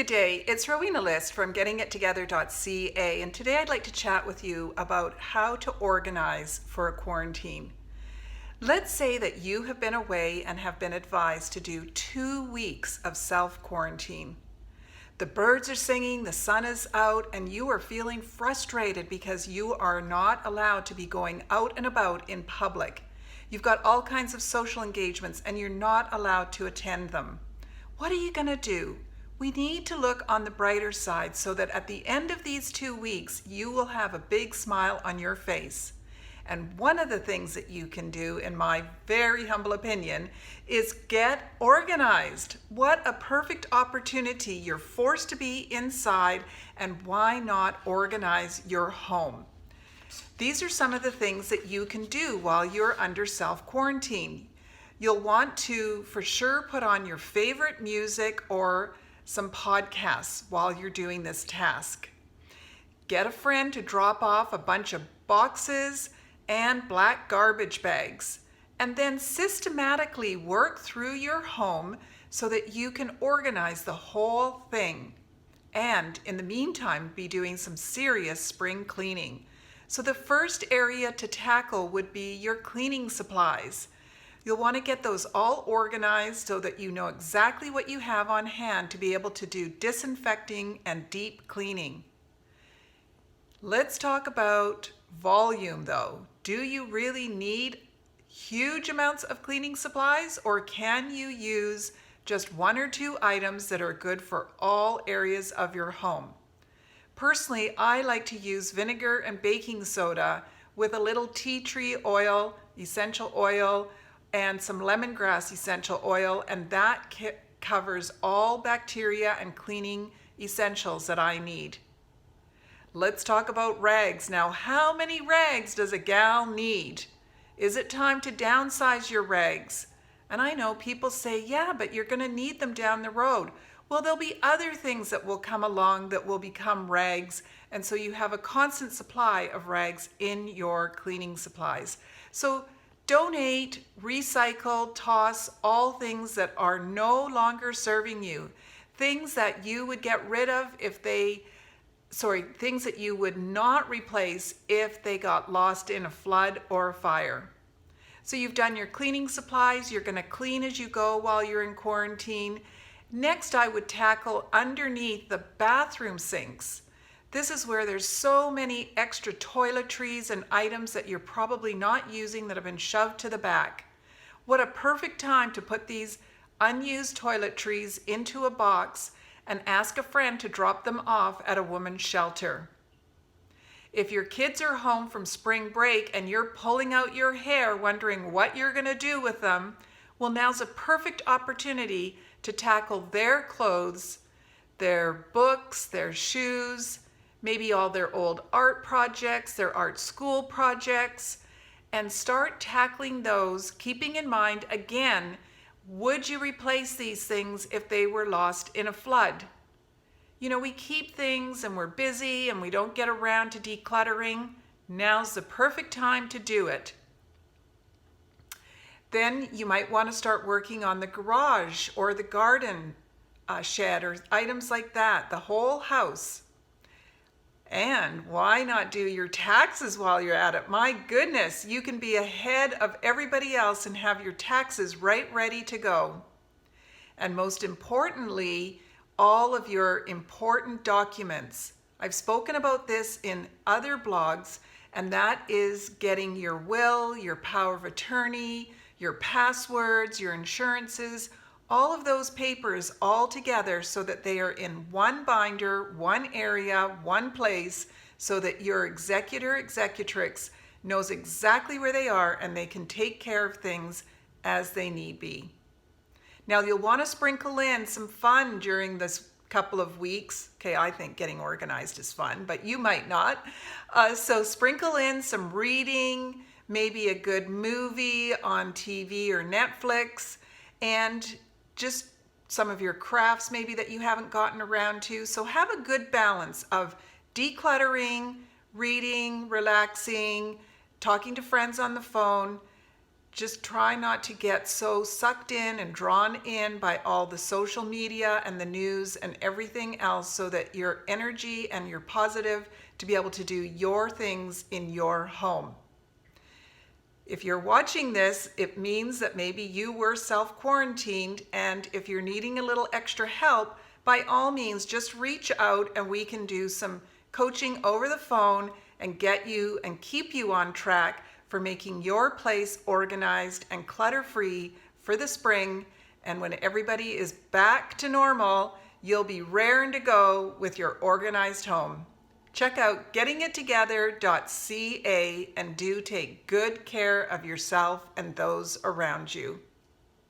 Good day, it's Rowena List from GettingItTogether.ca, and today I'd like to chat with you about how to organize for a quarantine. Let's say that you have been away and have been advised to do 2 weeks of self-quarantine. The birds are singing, the sun is out, and you are feeling frustrated because you are not allowed to be going out and about in public. You've got all kinds of social engagements and you're not allowed to attend them. What are you going to do? We need to look on the brighter side so that at the end of these 2 weeks, you will have a big smile on your face. And one of the things that you can do, in my very humble opinion, is get organized. What a perfect opportunity. You're forced to be inside, and why not organize your home? These are some of the things that you can do while you're under self-quarantine. You'll want to, for sure, put on your favorite music or some podcasts while you're doing this task. Get a friend to drop off a bunch of boxes and black garbage bags, and then systematically work through your home so that you can organize the whole thing. And in the meantime, be doing some serious spring cleaning. So the first area to tackle would be your cleaning supplies. You'll want to get those all organized so that you know exactly what you have on hand to be able to do disinfecting and deep cleaning. Let's talk about volume though. Do you really need huge amounts of cleaning supplies, or can you use just 1 or 2 items that are good for all areas of your home? Personally, I like to use vinegar and baking soda with a little tea tree oil, essential oil, and some lemongrass essential oil, and that covers all bacteria and cleaning essentials that I need. Let's talk about rags. Now, how many rags does a gal need? Is it time to downsize your rags? And I know people say, yeah, but you're going to need them down the road. Well, there'll be other things that will come along that will become rags, and so you have a constant supply of rags in your cleaning supplies. So donate, recycle, toss all things that are no longer serving you. Things that you would get rid of things that you would not replace if they got lost in a flood or a fire. So you've done your cleaning supplies, you're going to clean as you go while you're in quarantine. Next, I would tackle underneath the bathroom sinks. This is where there's so many extra toiletries and items that you're probably not using that have been shoved to the back. What a perfect time to put these unused toiletries into a box and ask a friend to drop them off at a woman's shelter. If your kids are home from spring break and you're pulling out your hair wondering what you're going to do with them, well, now's a perfect opportunity to tackle their clothes, their books, their shoes, maybe all their old art projects, their art school projects, and start tackling those, keeping in mind, again, would you replace these things if they were lost in a flood? You know, we keep things and we're busy and we don't get around to decluttering. Now's the perfect time to do it. Then you might want to start working on the garage or the garden shed or items like that, the whole house. And why not do your taxes while you're at it? My goodness, you can be ahead of everybody else and have your taxes right ready to go. And most importantly, all of your important documents. I've spoken about this in other blogs, and that is getting your will, your power of attorney, your passwords, your insurances, all of those papers all together so that they are in one binder, one area, one place, so that your executrix knows exactly where they are and they can take care of things as they need be. Now, you'll want to sprinkle in some fun during this couple of weeks. Okay, I think getting organized is fun, but you might not. So sprinkle in some reading, maybe a good movie on TV or Netflix, and just some of your crafts maybe that you haven't gotten around to. So have a good balance of decluttering, reading, relaxing, talking to friends on the phone, Just try not to get so sucked in and drawn in by all the social media and the news and everything else, so that your energy and you're positive to be able to do your things in your home. If you're watching this, it means that maybe you were self-quarantined, and if you're needing a little extra help, by all means, just reach out and we can do some coaching over the phone and get you and keep you on track for making your place organized and clutter-free for the spring. And when everybody is back to normal, you'll be raring to go with your organized home. Check out GettingItTogether.ca and do take good care of yourself and those around you.